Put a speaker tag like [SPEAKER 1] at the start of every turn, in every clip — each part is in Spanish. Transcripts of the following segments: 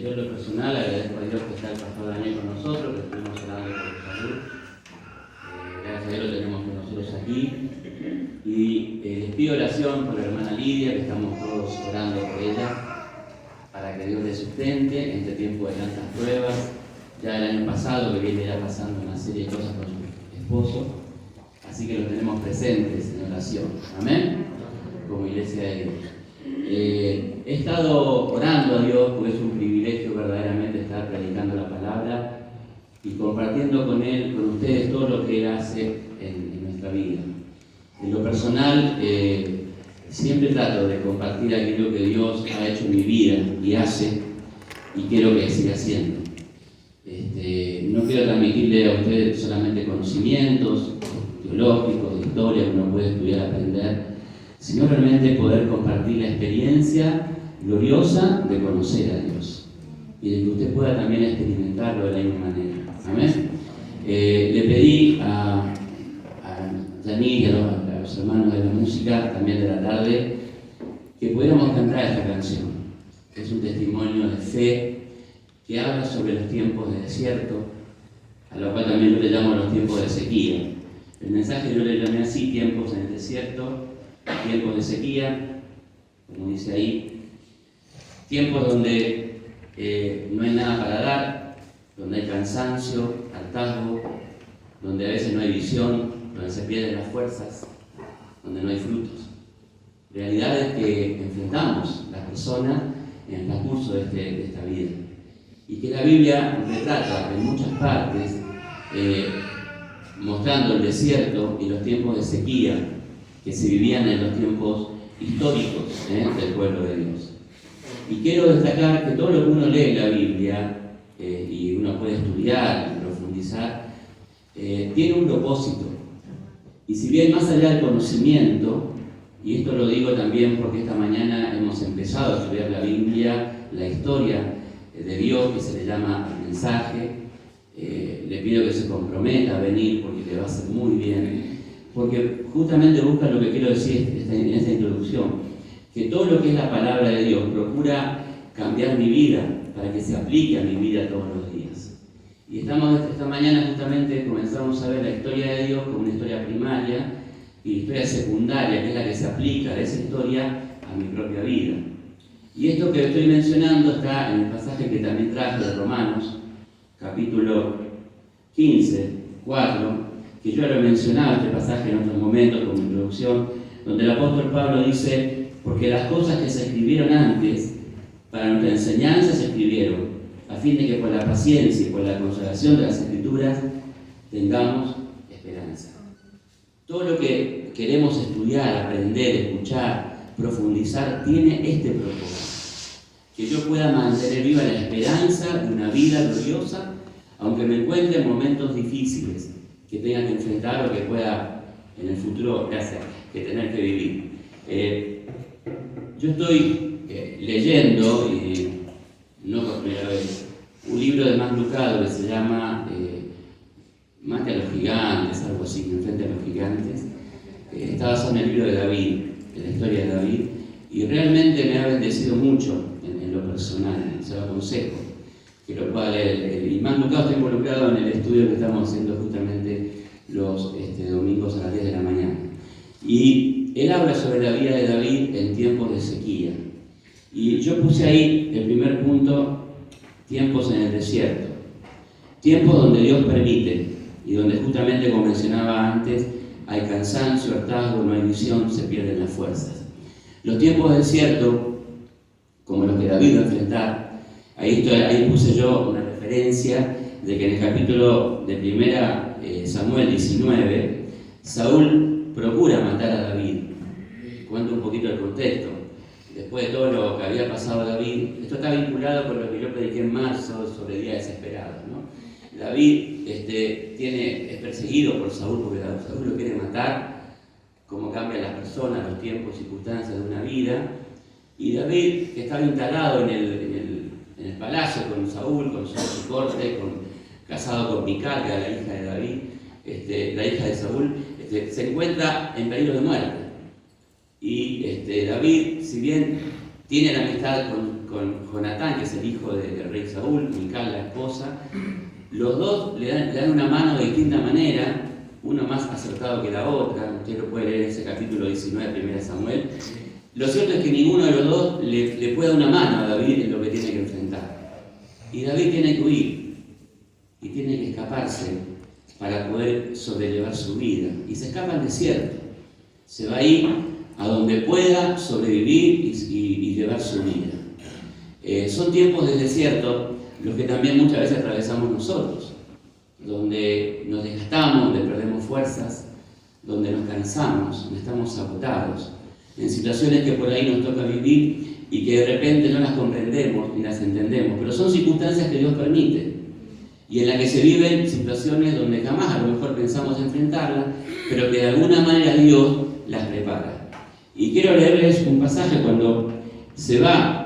[SPEAKER 1] Yo en lo personal agradezco a Dios que está el pastor Daniel con nosotros, que estuvimos orando por su salud. Gracias a Dios lo tenemos con nosotros aquí. Y les pido oración por la hermana Lidia, que estamos todos orando por ella, para que Dios le sustente en este tiempo de tantas pruebas. Ya el año pasado que viene ya pasando una serie de cosas con su esposo, así que lo tenemos presentes en oración. Amén. Como iglesia de Dios. He estado orando a Dios porque es un privilegio verdaderamente estar predicando la palabra y compartiendo con Él, con ustedes, todo lo que Él hace en nuestra vida. En lo personal, siempre trato de compartir aquello que Dios ha hecho en mi vida y hace, y quiero que siga haciendo. No quiero transmitirle a ustedes solamente conocimientos teológicos, de historia que uno puede estudiar, aprender, sino realmente poder compartir la experiencia gloriosa de conocer a Dios y de que usted pueda también experimentarlo de la misma manera. Amén. Le pedí a Yanni y a los hermanos de la música, también de la tarde, que pudiéramos cantar esta canción. Es un testimonio de fe que habla sobre los tiempos de desierto, a lo cual también yo le llamo los tiempos de sequía. El mensaje yo le llamé así: tiempos en el desierto, tiempos de sequía, como dice ahí, tiempos donde no hay nada para dar, donde hay cansancio, hartazgo, donde a veces no hay visión, donde se pierden las fuerzas, donde no hay frutos. Realidades que enfrentamos las personas en el transcurso de esta vida. Y que la Biblia retrata en muchas partes, mostrando el desierto y los tiempos de sequía que se vivían en los tiempos históricos del pueblo de Dios. Y quiero destacar que todo lo que uno lee en la Biblia, y uno puede estudiar, profundizar, tiene un propósito. Y si bien más allá del conocimiento, y esto lo digo también porque esta mañana hemos empezado a estudiar la Biblia, la historia de Dios, que se le llama mensaje, le pido que se comprometa a venir porque le va a hacer muy bien, porque justamente busca lo que quiero decir en esta introducción, que todo lo que es la palabra de Dios procura cambiar mi vida para que se aplique a mi vida todos los días. Y esta mañana justamente comenzamos a ver la historia de Dios como una historia primaria y la historia secundaria, que es la que se aplica de esa historia a mi propia vida. Y esto que estoy mencionando está en el pasaje que también traje de Romanos, capítulo 15, 4, que yo lo he mencionado este pasaje en otros momentos como introducción, donde el apóstol Pablo dice: porque las cosas que se escribieron antes, para nuestra enseñanza se escribieron, a fin de que por la paciencia y por la consolación de las Escrituras tengamos esperanza. Todo lo que queremos estudiar, aprender, escuchar, profundizar, tiene este propósito: que yo pueda mantener viva la esperanza de una vida gloriosa, aunque me encuentre en momentos difíciles que tenga que enfrentar o que pueda en el futuro que tener que vivir. Yo estoy leyendo, y no por primera vez, un libro de Max Lucado que se llama Más que a los gigantes, algo así, Enfrente a los gigantes. Está basado en el libro de David, en la historia de David, y realmente me ha bendecido mucho en lo personal. Se lo aconsejo que lo pueda leer. Y Max Lucado está involucrado en el estudio que estamos haciendo justamente los domingos a las 10 de la mañana. Y él habla sobre la vida de David en tiempos de sequía. Y yo puse ahí el primer punto: tiempos en el desierto. Tiempos donde Dios permite y donde justamente, como mencionaba antes, hay cansancio, hartazgo, no hay visión, se pierden las fuerzas. Los tiempos de desierto, como los que David va a enfrentar, ahí puse yo una referencia de que en el capítulo de 1 Samuel 19, Saúl procura matar a David. Cuento un poquito el contexto. Después de todo lo que había pasado a David, esto está vinculado con lo que yo prediqué en marzo sobre días desesperados, ¿no? David es perseguido por Saúl porque Saúl lo quiere matar, cómo cambian las personas, los tiempos y circunstancias de una vida. Y David, que estaba instalado en el palacio con Saúl, con su corte, casado con Mical, que era la hija de David, la hija de Saúl, se encuentra en peligro de muerte. Y David, si bien tiene la amistad con Jonatán, que es el el hijo del rey Saúl, Mical la esposa. Los dos le dan una mano de distinta manera, uno más acertado que la otra. Usted lo puede leer en ese capítulo 19 de 1 Samuel. Lo cierto es que ninguno de los dos le puede dar una mano a David en lo que tiene que enfrentar. Y David tiene que huir y tiene que escaparse para poder sobrellevar su vida. Y se escapa al desierto. Se va a ir a donde pueda sobrevivir y llevar su vida. Son tiempos de desierto los que también muchas veces atravesamos nosotros, donde nos desgastamos, donde perdemos fuerzas, donde nos cansamos, donde estamos agotados, en situaciones que por ahí nos toca vivir y que de repente no las comprendemos ni las entendemos, pero son circunstancias que Dios permite y en las que se viven situaciones donde jamás a lo mejor pensamos enfrentarlas, pero que de alguna manera Dios las prepara. Y quiero leerles un pasaje cuando se va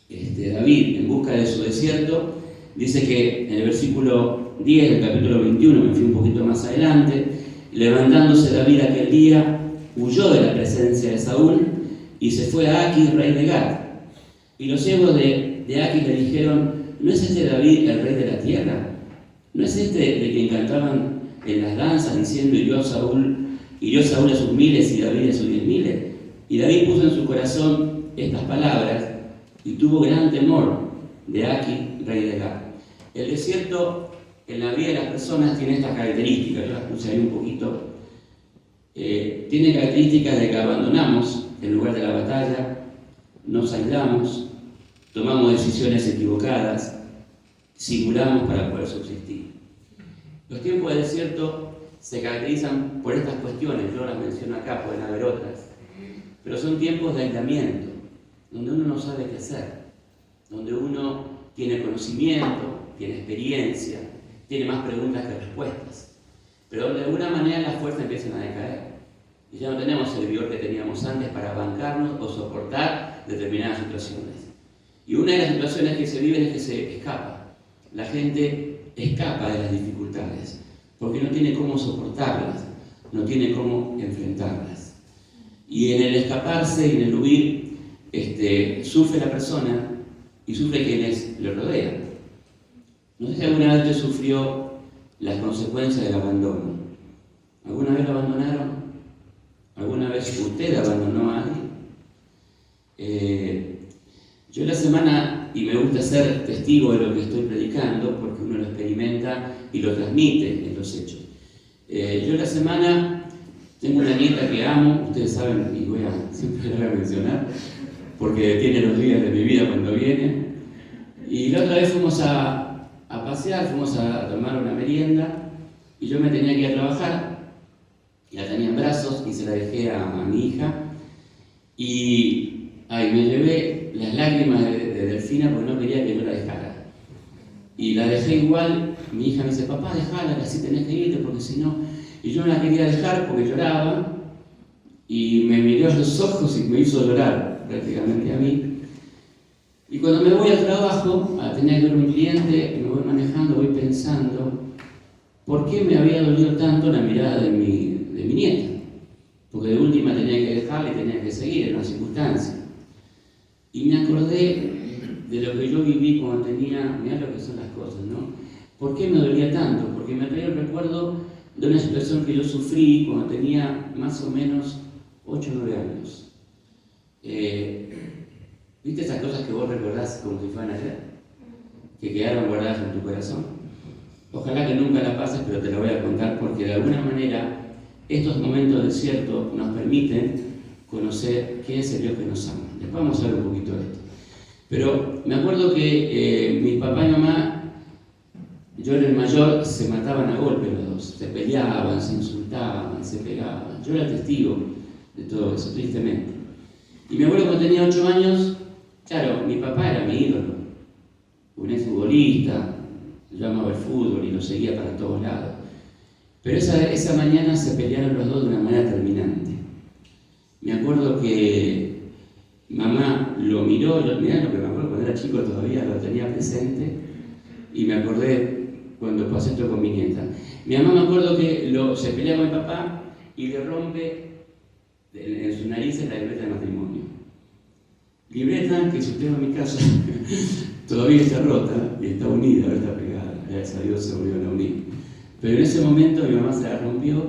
[SPEAKER 1] David en busca de su desierto. Dice que en el versículo 10 del capítulo 21, me fui un poquito más adelante, levantándose David aquel día, huyó de la presencia de Saúl y se fue a Aquis, rey de Gat. Y los siervos de Aquis le dijeron: ¿no es este David el rey de la tierra? ¿No es este de quien cantaban en las danzas diciendo hirió Saúl a sus miles y David a sus 10.000? Y David puso en su corazón estas palabras y tuvo gran temor de Aquis, rey de Gat. El desierto en la vida de las personas tiene estas características, yo las puse ahí un poquito. Tiene características de que abandonamos el lugar de la batalla, nos aislamos, tomamos decisiones equivocadas, simulamos para poder subsistir. Los tiempos de desierto se caracterizan por estas cuestiones, yo las menciono acá, pueden haber otras, pero son tiempos de aislamiento, donde uno no sabe qué hacer, donde uno tiene conocimiento, tiene experiencia, tiene más preguntas que respuestas, pero donde de alguna manera las fuerzas empiezan a decaer y ya no tenemos el vigor que teníamos antes para bancarnos o soportar determinadas situaciones. Y una de las situaciones que se viven es que se escapa. La gente escapa de las dificultades porque no tiene cómo soportarlas, no tiene cómo enfrentarlas. Y en el escaparse y en el huir, sufre la persona y sufre quienes le rodean. No sé si alguna vez usted sufrió las consecuencias del abandono. ¿Alguna vez lo abandonaron? ¿Alguna vez usted abandonó a alguien? Yo en la semana, y me gusta ser testigo de lo que estoy predicando, porque uno lo experimenta y lo transmite en los hechos. Yo en la semana tengo una nieta que amo, ustedes saben, y siempre la voy a mencionar, porque tiene los días de mi vida cuando viene. Y la otra vez fuimos a pasear, fuimos a tomar una merienda, y yo me tenía que ir a trabajar, y la tenía en brazos, y se la dejé a mi hija, y me llevé las lágrimas de Delfina porque no quería que yo la dejara. Y la dejé igual, mi hija me dice: papá, dejala, que así tenés que irte, porque si no... Y yo no la quería dejar porque lloraba, y me miró a los ojos y me hizo llorar prácticamente a mí. Y cuando me voy al trabajo, tenía que ver un cliente, me voy manejando, voy pensando, ¿por qué me había dolido tanto la mirada de mi nieta? Porque de última tenía que dejarla y tenía que seguir en una circunstancia. Y me acordé de lo que yo viví cuando tenía, mirá lo que son las cosas, ¿no? ¿Por qué me dolía tanto? Porque me traía el recuerdo de una situación que yo sufrí cuando tenía más o menos 8 o 9 años. ¿Viste esas cosas que vos recordás como si fueran ayer? Que quedaron guardadas en tu corazón. Ojalá que nunca las pases, pero te la voy a contar porque de alguna manera estos momentos de desierto nos permiten conocer qué es el Dios que nos ama. Después vamos a ver un poquito de esto. Pero me acuerdo que mi papá y mamá, yo era el mayor, se mataban a golpes los dos. Se peleaban, se insultaban, se pegaban. Yo era testigo de todo eso, tristemente. Y me acuerdo cuando tenía 8 años, claro, mi papá era mi ídolo. Un exfutbolista, yo amaba el fútbol y lo seguía para todos lados. Pero esa mañana se pelearon los dos de una manera terminante. Me acuerdo que mamá lo miró, mirá lo que me acuerdo cuando era chico todavía, lo tenía presente, y me acordé cuando pasé esto con mi nieta. Mi mamá me acuerdo que se pelea con mi papá y le rompe en su nariz la libreta de matrimonio. libreta que si usted va a mi casa todavía está rota y está unida, ahora está pegada, gracias a Dios se volvieron a unir. Pero en ese momento mi mamá se la rompió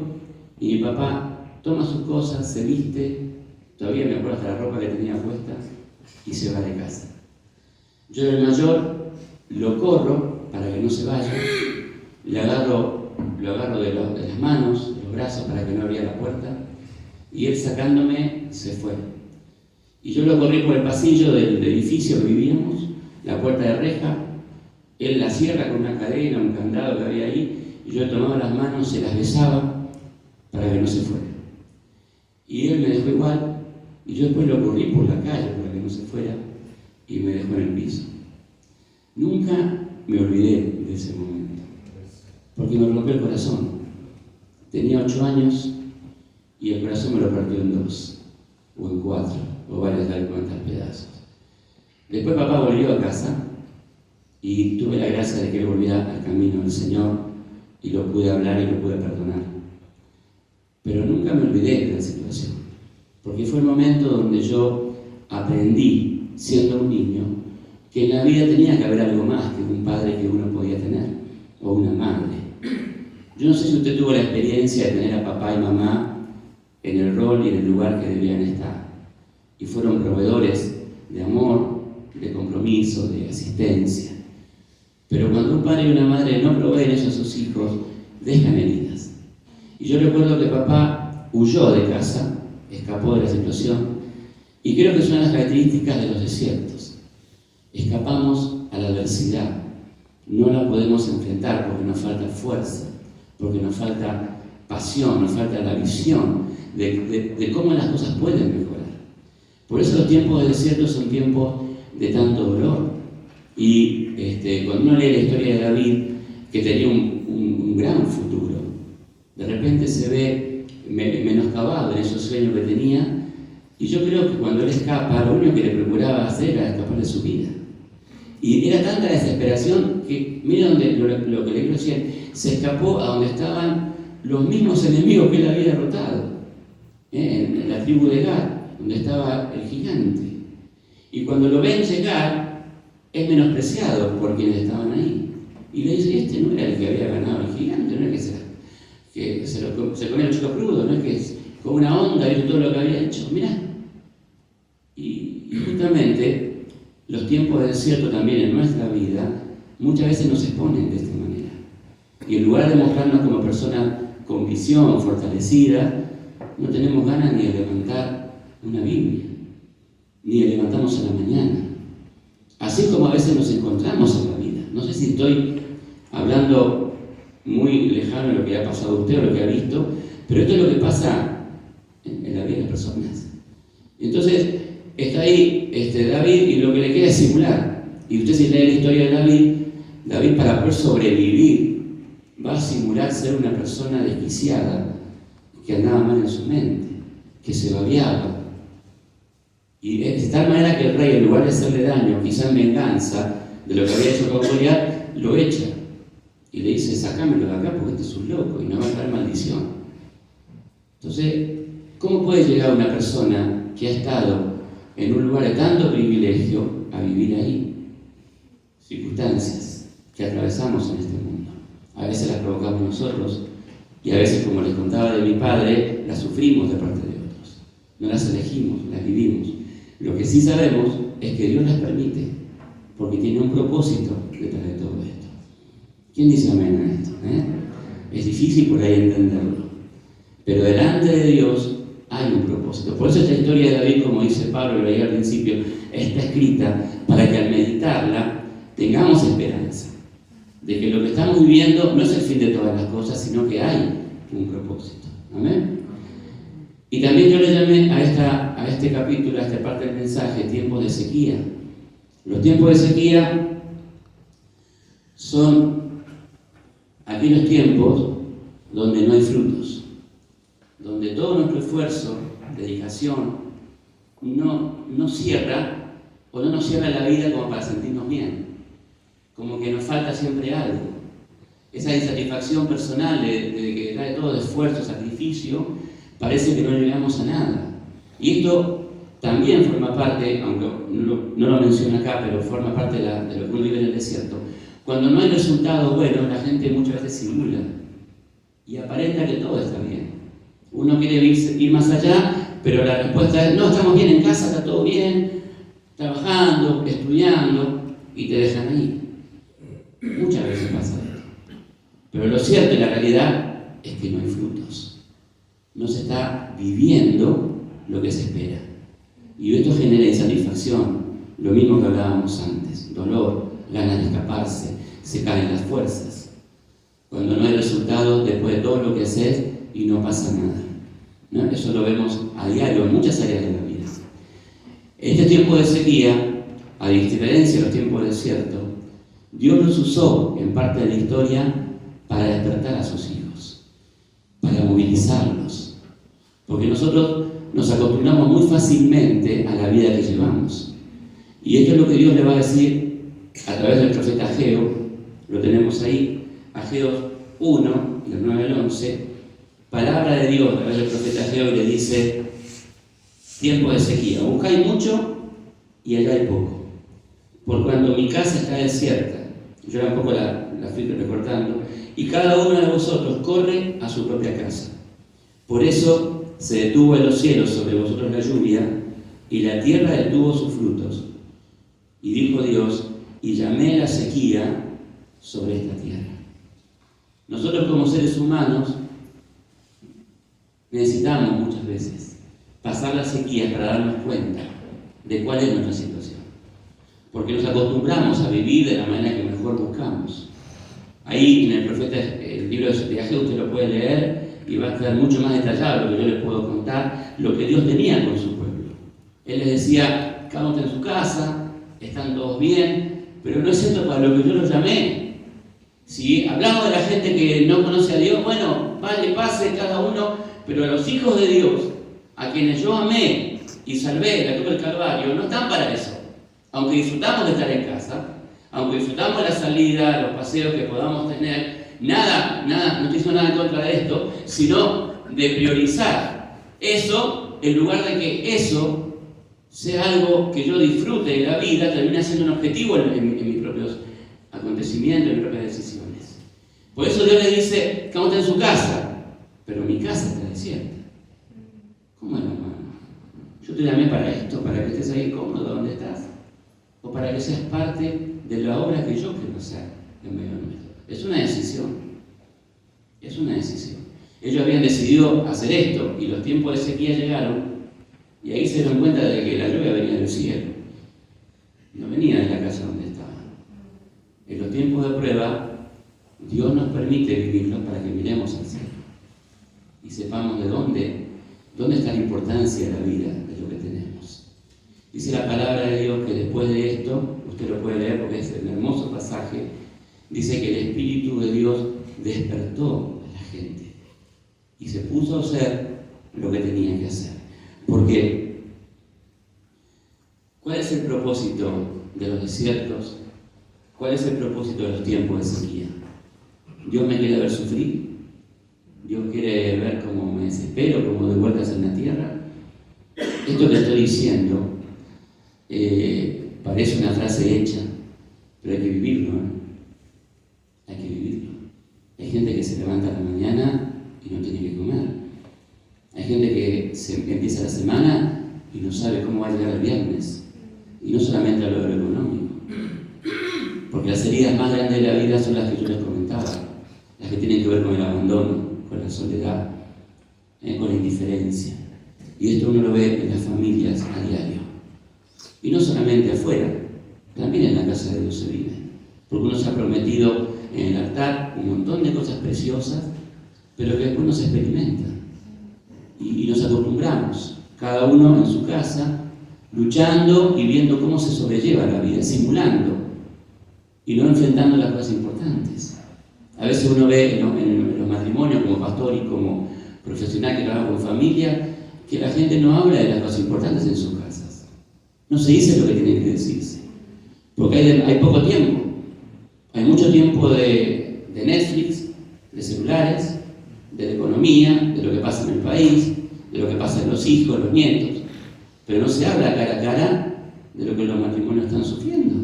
[SPEAKER 1] y mi papá toma sus cosas, se viste, todavía me acuerdo hasta la ropa que tenía puesta, y se va de casa. Yo era el mayor, lo corro para que no se vaya, lo agarro de las manos, de los brazos para que no abriera la puerta, y él sacándome se fue. Y yo lo corrí por el pasillo del edificio que vivíamos, la puerta de reja, él la cierra con una cadena, un candado que había ahí, y yo le tomaba las manos, se las besaba para que no se fuera. Y él me dejó igual, y yo después lo corrí por la calle para que no se fuera, y me dejó en el piso. Nunca me olvidé de ese momento, porque me rompió el corazón. Tenía 8 años y el corazón me lo partió en 2, o en 4, o varias de cuantas pedazos. Después papá volvió a casa y tuve la gracia de que él volviera al camino del Señor y lo pude hablar y lo pude perdonar. Pero nunca me olvidé de la situación, porque fue el momento donde yo aprendí, siendo un niño, que en la vida tenía que haber algo más que un padre que uno podía tener, o una madre. Yo no sé si usted tuvo la experiencia de tener a papá y mamá en el rol y en el lugar que debían estar, y fueron proveedores de amor, de compromiso, de asistencia. Pero cuando un padre y una madre no proveen eso a sus hijos, dejan heridas. Y yo recuerdo que papá huyó de casa, escapó de la situación, y creo que es una de las características de los desiertos. Escapamos a la adversidad, no la podemos enfrentar porque nos falta fuerza, porque nos falta pasión, nos falta la visión de cómo las cosas pueden mejorar. Por eso los tiempos de desierto son tiempos de tanto dolor. Y cuando uno lee la historia de David, que tenía un gran futuro, de repente se ve menoscabado en esos sueños que tenía, y yo creo que cuando él escapa, lo único que le procuraba hacer era escapar de su vida. Y era tanta la desesperación que, mira lo que le quiero decir, se escapó a donde estaban los mismos enemigos que él había derrotado, en la tribu de Gad, donde estaba el gigante. Y cuando lo ven llegar, es menospreciado por quienes estaban ahí. Y le dice, este no era el que había ganado el gigante, no es que se comía el chico crudo, no es que con una onda vio todo lo que había hecho. Mirá. Y justamente los tiempos de desierto también en nuestra vida muchas veces nos exponen de esta manera. Y en lugar de mostrarnos como personas con visión, fortalecidas, no tenemos ganas ni de levantar una Biblia, ni de levantarnos a la mañana. Así como a veces nos encontramos en la vida. No sé si estoy hablando muy lejano de lo que ha pasado a usted o lo que ha visto, pero esto es lo que pasa en la vida de las personas. Entonces, está ahí David y lo que le queda es simular. Y usted si lee la historia de David para poder sobrevivir, va a simular ser una persona desquiciada, que andaba mal en su mente, que se babeaba. Y de tal manera que el rey, en lugar de hacerle daño, quizá en venganza de lo que había hecho con Goliat, lo echa. Y le dice, sácamelo de acá porque este es un loco y no va a traer maldición. Entonces, ¿cómo puede llegar una persona que ha estado en un lugar de tanto privilegio a vivir ahí? Circunstancias que atravesamos en este mundo. A veces las provocamos nosotros y a veces, como les contaba de mi padre, las sufrimos de parte de otros. No las elegimos, las vivimos. Lo que sí sabemos es que Dios las permite, porque tiene un propósito detrás de todo esto. ¿Quién dice amén a esto? Es difícil por ahí entenderlo, pero delante de Dios hay un propósito. Por eso esta historia de David, como dice Pablo, lo leí al principio, está escrita para que al meditarla tengamos esperanza de que lo que estamos viviendo no es el fin de todas las cosas, sino que hay un propósito. Amén. Y también yo le llamé a este capítulo, a esta parte del mensaje, tiempos de sequía. Los tiempos de sequía son aquellos tiempos donde no hay frutos, donde todo nuestro esfuerzo, dedicación, no cierra o no nos cierra la vida como para sentirnos bien, como que nos falta siempre algo. Esa insatisfacción personal de que trae todo de esfuerzo, sacrificio, parece que no llegamos a nada. Y esto también forma parte, aunque no lo menciona acá, pero forma parte de lo que uno vive en el desierto. Cuando no hay resultados buenos, la gente muchas veces simula y aparenta que todo está bien. Uno quiere ir más allá, pero la respuesta es: no, estamos bien en casa, está todo bien, trabajando, estudiando, y te dejan ahí. Muchas veces pasa esto. Pero lo cierto y la realidad es que no hay frutos. No se está viviendo lo que se espera. Y esto genera insatisfacción, lo mismo que hablábamos antes: dolor, ganas de escaparse, se caen las fuerzas. Cuando no hay resultados después de todo lo que haces y no pasa nada, ¿no? Eso lo vemos a diario en muchas áreas de la vida. Este tiempo de sequía, a diferencia de los tiempos de desierto, Dios los usó en parte de la historia para despertar a sus hijos, para movilizarlos, porque nosotros nos acostumbramos muy fácilmente a la vida que llevamos. Y esto es lo que Dios le va a decir a través del profeta Ageo. Lo tenemos ahí, Ageo 1, del 9 al 11, palabra de Dios a través del profeta Ageo, y le dice: tiempo de sequía, buscáis mucho y allá hay poco. Por cuando mi casa está desierta, yo era un poco la fui recortando, y cada uno de vosotros corre a su propia casa. Por eso se detuvo en los cielos sobre vosotros la lluvia, y la tierra detuvo sus frutos. Y dijo Dios: y llamé la sequía sobre esta tierra. Nosotros como seres humanos necesitamos muchas veces pasar la sequía para darnos cuenta de cuál es nuestra situación. Porque nos acostumbramos a vivir de la manera que mejor buscamos. Ahí en el libro de Ageo usted lo puede leer y va a estar mucho más detallado lo que yo les puedo contar, lo que Dios tenía con su pueblo. Él les decía: cada uno está en su casa, están todos bien, pero no es esto para lo que yo los llamé. Si hablamos de la gente que no conoce a Dios, bueno, vale, pase cada uno, pero a los hijos de Dios, a quienes yo amé y salvé la cruz del Calvario, no están para eso. Aunque disfrutamos de estar en casa, aunque disfrutamos la salida, los paseos que podamos tener, nada, no estoy diciendo nada en contra de esto, sino de priorizar eso, en lugar de que eso sea algo que yo disfrute de la vida, termina siendo un objetivo en mis propios acontecimientos, en mis propias decisiones. Por eso Dios le dice: cada uno está en su casa, pero mi casa está desierta. ¿Cómo es, hermano? Yo te llamé para esto, para que estés ahí cómodo donde estás, o para que seas parte de la obra que yo quiero hacer en medio nuestro. Es una decisión. Es una decisión. Ellos habían decidido hacer esto y los tiempos de sequía llegaron, y ahí se dieron cuenta de que la lluvia venía del cielo, no venía de la casa donde estaban. En los tiempos de prueba, Dios nos permite vivirlos para que miremos al cielo y sepamos de dónde está la importancia de la vida, de lo que tenemos. Dice la palabra de Dios que después de esto, usted lo puede leer porque es un hermoso pasaje, dice que el Espíritu de Dios despertó a la gente y se puso a hacer lo que tenía que hacer. Porque, ¿cuál es el propósito de los desiertos? ¿Cuál es el propósito de los tiempos de sequía? ¿Dios me quiere ver sufrir? ¿Dios quiere ver cómo me desespero, cómo doy vueltas en la tierra? Esto que estoy diciendo parece una frase hecha, pero hay que vivirlo, ¿eh? Hay que vivirlo. Hay gente que se levanta a la mañana y no tiene que comer. Hay gente que empieza la semana y no sabe cómo va a llegar el viernes. Y no solamente hablo de lo económico. Porque las heridas más grandes de la vida son las que yo les comentaba. Las que tienen que ver con el abandono, con la soledad, con la indiferencia. Y esto uno lo ve en las familias a diario. Y no solamente afuera, también en la casa de Dios se vive. Porque uno se ha prometido en el altar un montón de cosas preciosas, pero que después no se experimentan. Y nos acostumbramos, cada uno en su casa, luchando y viendo cómo se sobrelleva la vida, simulando y no enfrentando las cosas importantes. A veces uno ve en los matrimonios como pastor y como profesional que trabaja con familia, que la gente no habla de las cosas importantes en sus casas. No se dice lo que tiene que decirse. Porque hay poco tiempo. Hay mucho tiempo de Netflix, de celulares, de la economía, de lo que pasa en el país, de lo que pasa en los hijos, los nietos. pero no se habla cara a cara de lo que los matrimonios están sufriendo.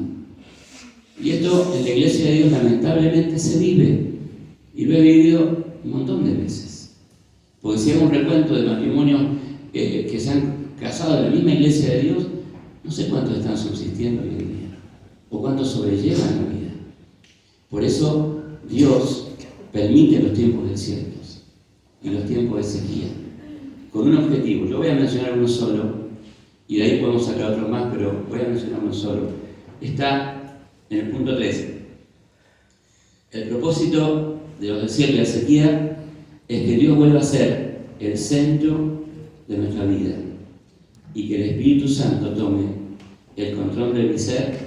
[SPEAKER 1] Y esto en la Iglesia de Dios lamentablemente se vive, y lo he vivido un montón de veces. Porque si hago un recuento de matrimonios que se han casado en la misma Iglesia de Dios, no sé cuántos están subsistiendo hoy en día, o cuántos sobrellevan la vida. Por eso Dios permite los tiempos desiertos y los tiempos de sequía, con un objetivo. Yo voy a mencionar uno solo, y de ahí podemos sacar otro más, pero voy a mencionar uno solo. Está en el punto 13. El propósito de los desiertos y la sequía es que Dios vuelva a ser el centro de nuestra vida y que el Espíritu Santo tome el control de mi ser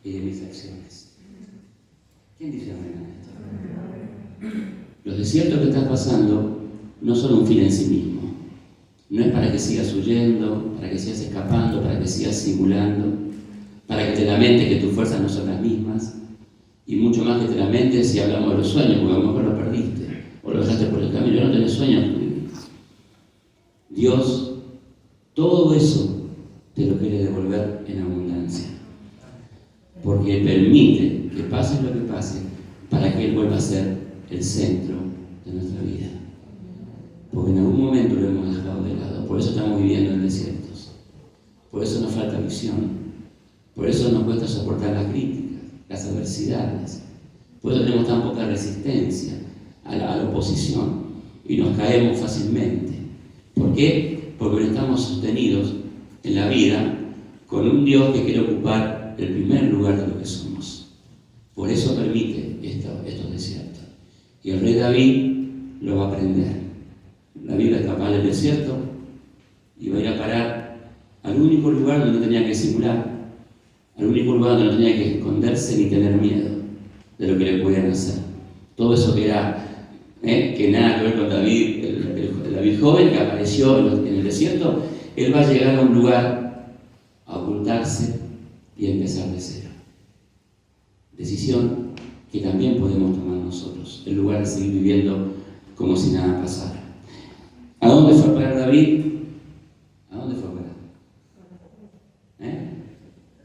[SPEAKER 1] y de mis acciones. ¿Quién dice amén a esto? Los desiertos que estás pasando no son un fin en sí mismo. No es para que sigas huyendo, para que sigas escapando, para que sigas simulando, para que te lamentes que tus fuerzas no son las mismas, y mucho más que te lamentes si hablamos de los sueños, porque a lo mejor lo perdiste o lo dejaste por el camino. No tenés sueños en tu vida. Dios, todo eso te lo quiere devolver en abundancia, porque permite que pase lo que pase para que Él vuelva a ser el centro de nuestra vida. Porque en algún momento lo hemos dejado de lado, por eso estamos viviendo en desiertos, por eso nos falta visión, por eso nos cuesta soportar las críticas, las adversidades, por eso tenemos tan poca resistencia a la oposición y nos caemos fácilmente. ¿Por qué? Porque no estamos sostenidos en la vida con un Dios que quiere ocupar el primer lugar de lo que somos. Por eso permite estos desiertos. Y el rey David lo va a aprender. La Biblia escapaba del desierto y va a ir a parar al único lugar donde no tenía que simular, al único lugar donde no tenía que esconderse ni tener miedo de lo que le podían hacer. Todo eso que era, que nada que ver con David, el David joven que apareció en el desierto, él va a llegar a un lugar a ocultarse y a empezar de cero. Decisión que también podemos tomar nosotros, en lugar de seguir viviendo como si nada pasara. ¿A dónde fue a parar David? ¿A dónde fue a parar?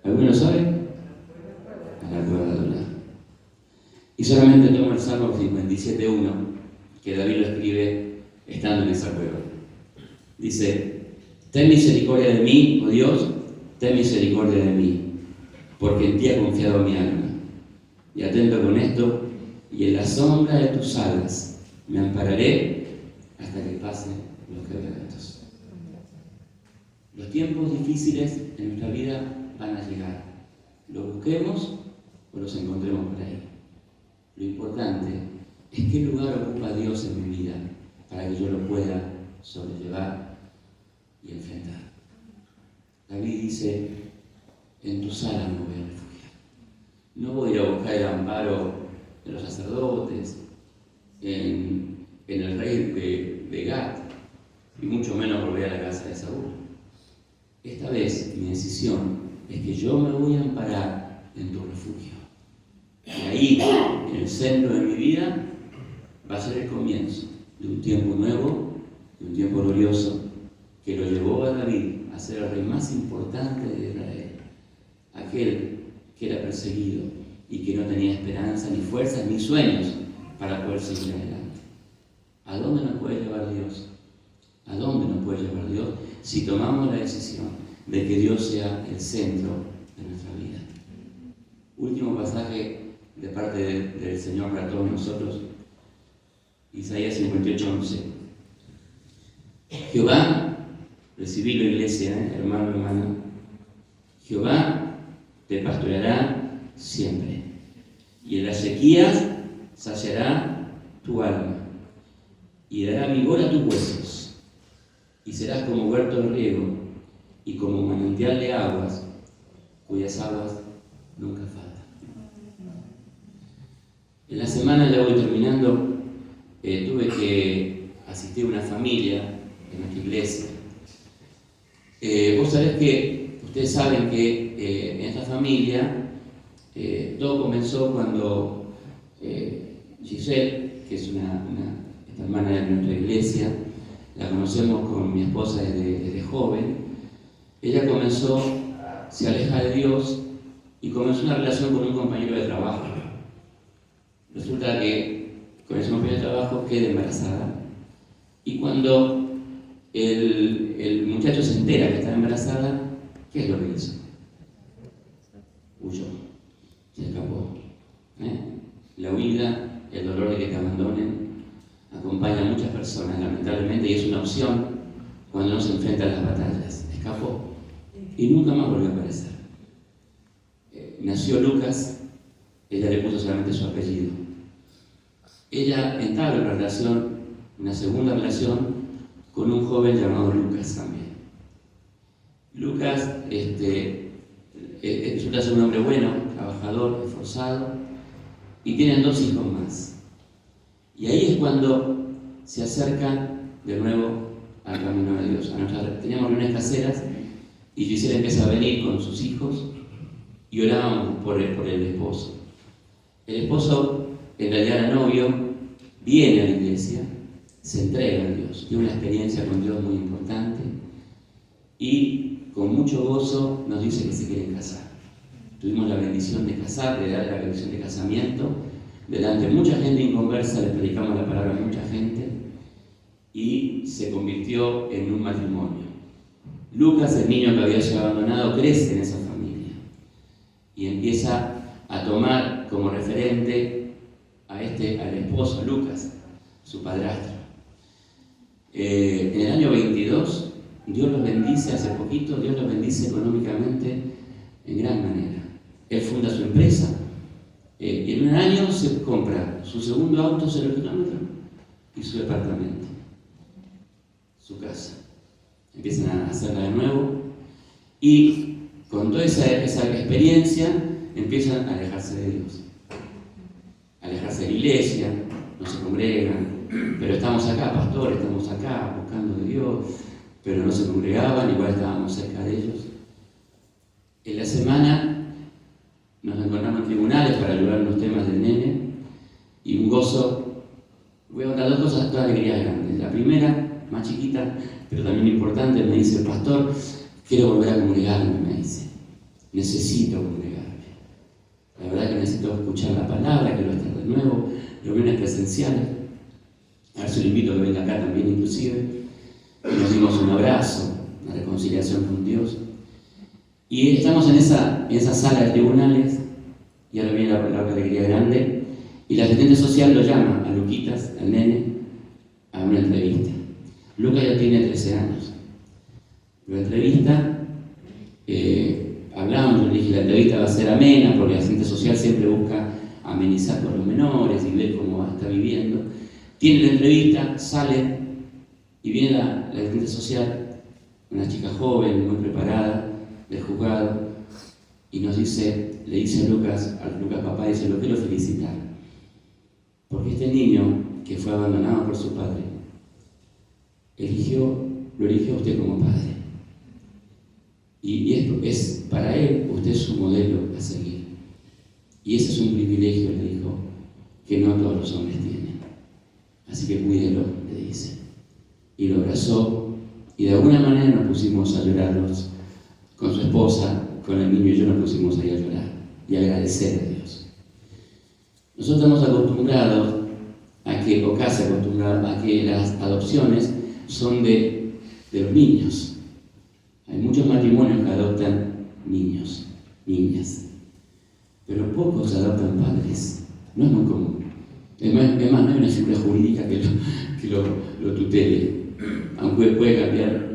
[SPEAKER 1] ¿Alguno lo sabe? A la cueva de Adulá. Y solamente tomo el Salmo 57.1, que David lo escribe estando en esa cueva. Dice: ten misericordia de mí, oh Dios, ten misericordia de mí, porque en ti ha confiado mi alma. Y atento con esto, y en la sombra de tus alas me ampararé hasta que pasen los quebrantos. Los tiempos difíciles en nuestra vida van a llegar. Los busquemos o los encontremos por ahí. Lo importante es qué lugar ocupa Dios en mi vida para que yo lo pueda sobrellevar y enfrentar. David dice: en tus alas me voy a refugiar. No voy a ir a buscar el amparo de los sacerdotes, en el rey de Gat, y mucho menos volver a la casa de Saúl. Esta vez mi decisión es que yo me voy a amparar en tu refugio. Y ahí, en el centro de mi vida, va a ser el comienzo de un tiempo nuevo, de un tiempo glorioso, que lo llevó a David a ser el rey más importante de Israel, aquel que era perseguido y que no tenía esperanza, ni fuerzas, ni sueños para poder seguir adelante. ¿A dónde nos puede llevar Dios? ¿A dónde nos puede llevar Dios si tomamos la decisión de que Dios sea el centro de nuestra vida? Último pasaje de parte del Señor para todos nosotros, Isaías 58:11. Jehová, recibilo iglesia, hermano, hermana, Jehová te pastoreará siempre, y en las sequías saciará tu alma, y dará vigor a tus huesos, y serás como huerto de riego, y como manantial de aguas, cuyas aguas nunca faltan. En la semana, ya voy terminando, tuve que asistir a una familia en nuestra iglesia. Vos sabés que, ustedes saben que en esta familia todo comenzó cuando Giselle, que es esta hermana de nuestra iglesia, la conocemos con mi esposa desde joven, ella se aleja de Dios y comenzó una relación con un compañero de trabajo. Resulta que con ese compañero de trabajo queda embarazada. Y cuando el muchacho se entera que está embarazada, ¿qué es lo que hizo? Huyó, se escapó. La huida, el dolor de que te abandonen, acompaña a muchas personas, lamentablemente, y es una opción cuando no se enfrenta a las batallas. Escapó y nunca más volvió a aparecer. Nació Lucas, ella le puso solamente su apellido. Ella entabla una segunda relación con un joven llamado Lucas también. Lucas resulta ser un hombre bueno, trabajador, esforzado, y tienen 2 hijos más. Y ahí es cuando se acercan de nuevo al camino de Dios. Teníamos reuniones caseras y Gisela empieza a venir con sus hijos y orábamos por el esposo. El esposo, en realidad era novio, viene a la iglesia, se entrega a Dios, tiene una experiencia con Dios muy importante y con mucho gozo nos dice que se quieren casar. Tuvimos la bendición de casar, de dar la bendición de casamiento. Delante de mucha gente inconversa le predicamos la palabra a mucha gente y se convirtió en un matrimonio. Lucas, el niño que había sido abandonado, crece en esa familia y empieza a tomar como referente al esposo, Lucas, su padrastro. En el año 22, Dios los bendice, hace poquito, Dios los bendice económicamente en gran manera. Él funda su empresa. En un año se compra su segundo auto 0 kilómetros y su departamento, su casa. Empiezan a hacerla de nuevo y con toda esa experiencia empiezan a alejarse de Dios, a alejarse de la iglesia, no se congregan, pero estamos acá, pastor, estamos acá buscando de Dios, pero no se congregaban, igual estábamos cerca de ellos. En la semana nos encontramos en tribunales para ayudar en los temas del nene y un gozo. Voy a contar 2 cosas, todas alegrías grandes. La primera, más chiquita, pero también importante, me dice: pastor, quiero volver a congregarme, me dice. Necesito congregarme. La verdad que necesito escuchar la palabra, quiero estar de nuevo, reuniones presenciales. A ver si lo invito a que venga acá también inclusive. Y nos dimos un abrazo, una reconciliación con Dios. Y estamos en esa sala de tribunales, y ahora viene la alegría grande, y la asistente social lo llama a Luquitas, al nene, a una entrevista. Lucas ya tiene 13 años. La entrevista, hablamos, yo le dije, la entrevista va a ser amena, porque la asistente social siempre busca amenizar con los menores y ver cómo está viviendo. Tiene la entrevista, sale, y viene la asistente social, una chica joven, muy preparada, del juzgado, y le dice a Lucas papá, dice: lo quiero felicitar, porque este niño que fue abandonado por su padre, lo eligió a usted como padre, y esto es para él, usted es su modelo a seguir, y ese es un privilegio, le dijo, que no todos los hombres tienen, así que cuídelo, le dice, y lo abrazó, y de alguna manera nos pusimos a llorarlos. Con su esposa, con el niño y yo nos pusimos ahí a llorar y a agradecer a Dios. Nosotros estamos acostumbrados casi acostumbrados a que las adopciones son de los niños. Hay muchos matrimonios que adoptan niños, niñas, pero pocos adoptan padres. No es muy común. Es más, no hay una figura jurídica que lo tutele, aunque puede cambiar.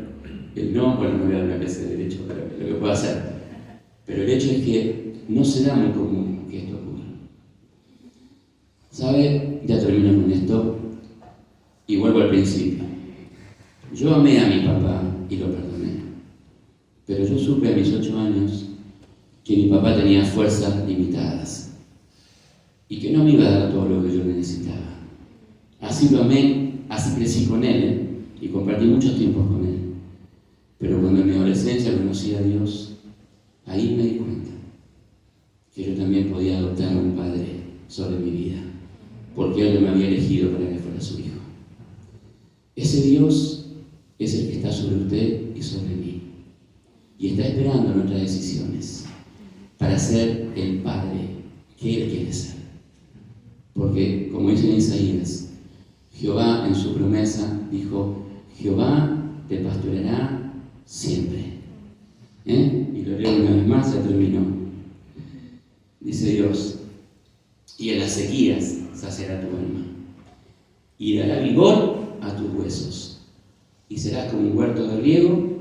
[SPEAKER 1] No voy a dar una clase de derecho, pero lo que puedo hacer. Pero el hecho es que no será muy común que esto ocurra. ¿Sabe? Ya termino con esto y vuelvo al principio. Yo amé a mi papá y lo perdoné. Pero yo supe a mis 8 años que mi papá tenía fuerzas limitadas y que no me iba a dar todo lo que yo necesitaba. Así lo amé, así crecí con él y compartí muchos tiempos con él. Pero cuando en mi adolescencia conocí a Dios, ahí me di cuenta que yo también podía adoptar a un padre sobre mi vida, porque Él me había elegido para que fuera su hijo. Ese Dios es el que está sobre usted y sobre mí. y está esperando nuestras decisiones para ser el Padre que Él quiere ser. Porque, como dice en Isaías, Jehová en su promesa dijo: Jehová te pastoreará siempre. Y lo leo una vez más, ya terminó. Dice Dios: y en las sequías saciará tu alma, y dará vigor a tus huesos, y serás como un huerto de riego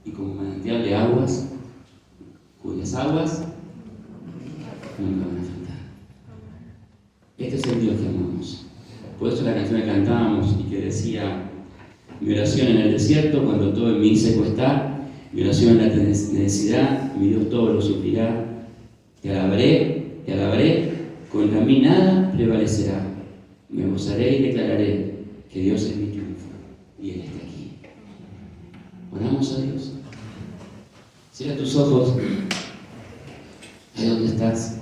[SPEAKER 1] y como un manantial de aguas, cuyas aguas nunca van a faltar. Este es el Dios que amamos. Por eso la canción que cantábamos y que decía: mi oración en el desierto, cuando todo en mí seco está, mi oración en la necesidad, mi Dios todo lo suplirá. Te alabaré, contra mí nada prevalecerá. Me gozaré y declararé que Dios es mi triunfo y Él está aquí. Oramos a Dios. Cierra tus ojos. Ahí donde estás.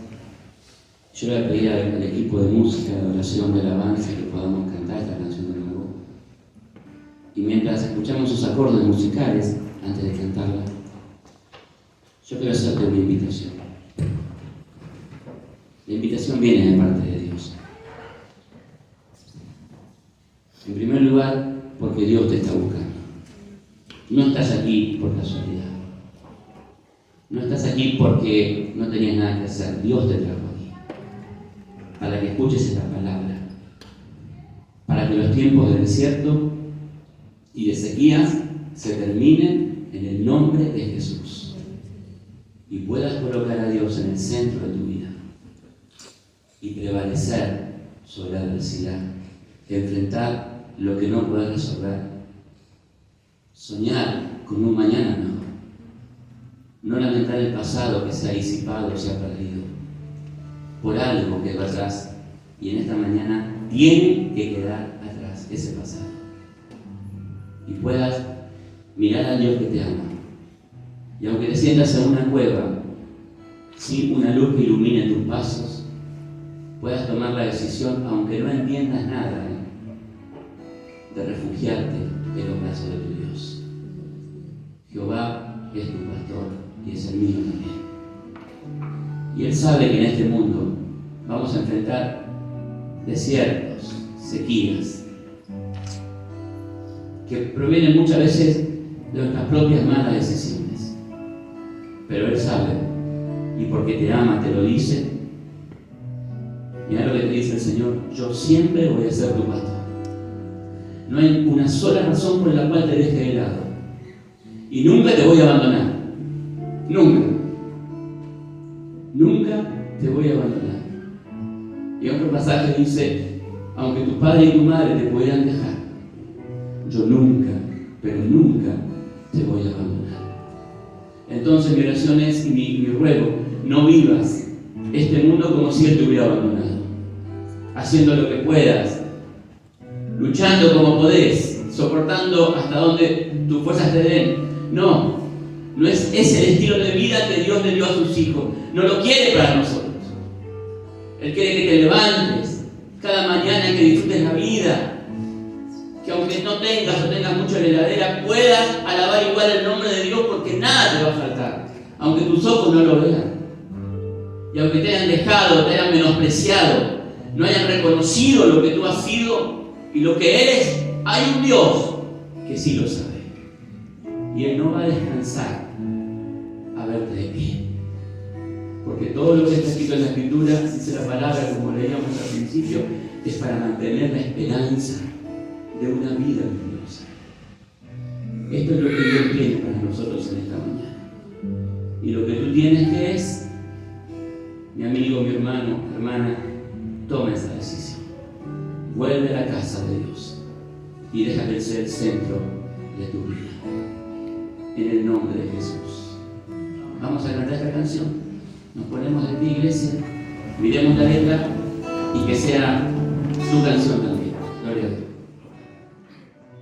[SPEAKER 1] Yo le voy a pedir al equipo de música, de oración, de alabanza, que podamos cantar esta canción de nuevo. Y mientras escuchamos sus acordes musicales, antes de cantarla, yo quiero hacerte una invitación. La invitación viene de parte de Dios. En primer lugar, porque Dios te está buscando. No estás aquí por casualidad. No estás aquí porque no tenías nada que hacer. Dios te trajo aquí para que escuches esta palabra, para que los tiempos de desierto y de sequías se terminen en el nombre de Jesús y puedas colocar a Dios en el centro de tu vida y prevalecer sobre la adversidad, enfrentar lo que no puedes resolver, soñar con un mañana mejor, no lamentar el pasado que se ha disipado o se ha perdido por algo que quedó atrás, y en esta mañana tiene que quedar atrás ese pasado y puedas mirar a Dios que te ama, y aunque te sientas en una cueva sin una luz que ilumine tus pasos, puedas tomar la decisión, aunque no entiendas nada, de refugiarte en los brazos de tu Dios. Jehová es tu pastor y es el mío también. Y Él sabe que en este mundo vamos a enfrentar desiertos, sequías, que provienen muchas veces de nuestras propias malas decisiones. Pero Él sabe, y porque te ama te lo dice. Mira lo que te dice el Señor: yo siempre voy a ser tu pastor. No hay una sola razón por la cual te deje de lado. Y nunca te voy a abandonar. Nunca. Nunca te voy a abandonar. Y otro pasaje dice: aunque tu padre y tu madre te pudieran dejar, yo nunca, pero nunca te voy a abandonar. Entonces mi oración es, y mi ruego: no vivas este mundo como si Él te hubiera abandonado, haciendo lo que puedas, luchando como podés, soportando hasta donde tus fuerzas te den. No, no es ese el estilo de vida que Dios le dio a sus hijos. No lo quiere para nosotros. Él quiere que te levantes cada mañana, que disfrutes la vida, que aunque no tengas o tengas mucho en la heladera, puedas alabar igual el nombre de Dios, porque nada te va a faltar, aunque tus ojos no lo vean. Y aunque te hayan dejado, te hayan menospreciado, no hayan reconocido lo que tú has sido y lo que eres, hay un Dios que sí lo sabe. Y Él no va a descansar a verte de pie. Porque todo lo que está escrito en la Escritura, dice la palabra, como leíamos al principio, es para mantener la esperanza de una vida gloriosa. Esto es lo que Dios tiene para nosotros en esta mañana. Y lo que tú tienes que es, mi amigo, mi hermano, hermana, toma esa decisión. Vuelve a la casa de Dios y deja que Él sea el centro de tu vida. En el nombre de Jesús. Vamos a cantar esta canción. Nos ponemos de pie, iglesia, miremos la letra y que sea su canción también. Gloria a Dios.